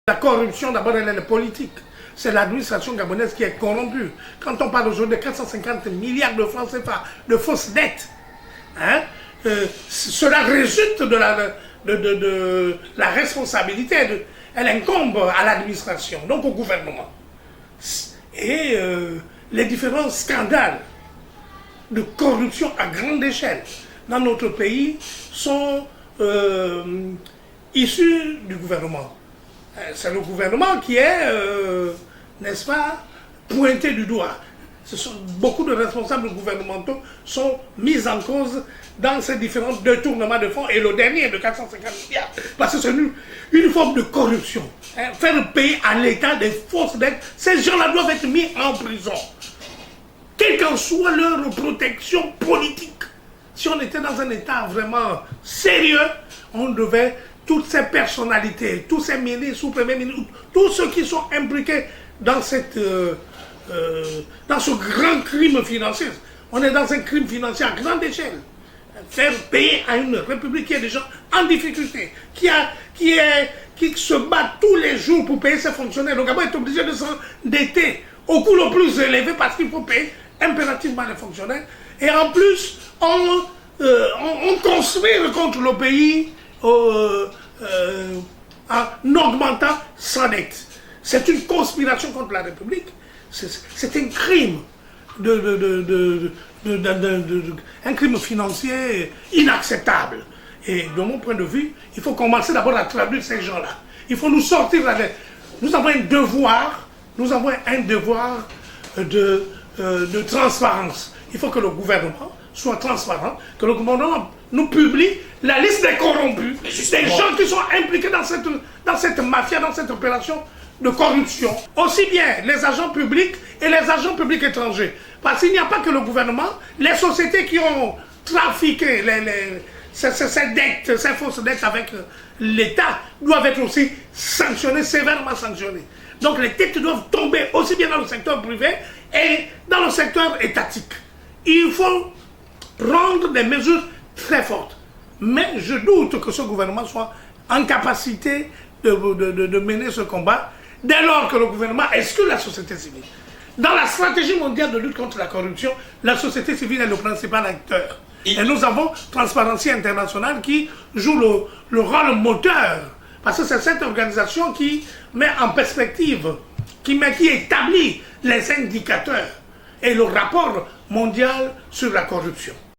La corruption, d'abord, elle est politique. C'est l'administration gabonaise qui est corrompue. Quand on parle aujourd'hui de 450 milliards de francs CFA de fausses dettes, hein, cela résulte de la responsabilité. Elle incombe à l'administration, donc au gouvernement. Et les différents scandales de corruption à grande échelle dans notre pays sont issus du gouvernement. C'est le gouvernement qui est, n'est-ce pas, pointé du doigt. Beaucoup de responsables gouvernementaux sont mis en cause dans ces différents détournements de fonds, et le dernier de 450 milliards, parce que c'est une forme de corruption. Hein. Faire payer à l'État des fausses dettes, ces gens-là doivent être mis en prison. Quelle qu'en soit leur protection politique. Si on était dans un État vraiment sérieux, on devait, toutes ces personnalités, tous ces ministres ou premiers ministres, tous ceux qui sont impliqués dans dans ce grand crime financier. On est dans un crime financier à grande échelle. Faire payer à une république qui est déjà en difficulté, qui se bat tous les jours pour payer ses fonctionnaires. Le Gabon est obligé de s'endetter au coût le plus élevé parce qu'il faut payer impérativement les fonctionnaires. Et en plus, on conspire contre le pays en augmentant sa dette. C'est une conspiration contre la République. C'est un crime, un crime financier inacceptable. Et de mon point de vue, il faut commencer d'abord à traduire ces gens-là. Il faut nous sortir là. Nous avons un devoir, de transparence. Il faut que le gouvernement soit transparent, que le gouvernement nous publie la liste des corrompus, des gens qui sont impliqués dans cette mafia, dans cette opération de corruption. Aussi bien les agents publics et les agents publics étrangers. Parce qu'il n'y a pas que le gouvernement, les sociétés qui ont trafiqué ces dettes, ces fausses dettes avec l'État doivent être aussi sanctionnées, sévèrement sanctionnées. Donc les dettes doivent tomber aussi bien dans le secteur privé et dans le secteur étatique. Il faut prendre des mesures très fortes. Mais je doute que ce gouvernement soit en capacité de mener ce combat dès lors que le gouvernement exclut la société civile. Dans la stratégie mondiale de lutte contre la corruption, la société civile est le principal acteur. Et nous avons Transparency International qui joue le rôle moteur. Parce que c'est cette organisation qui met en perspective, qui établit les indicateurs et le rapport mondial sur la corruption.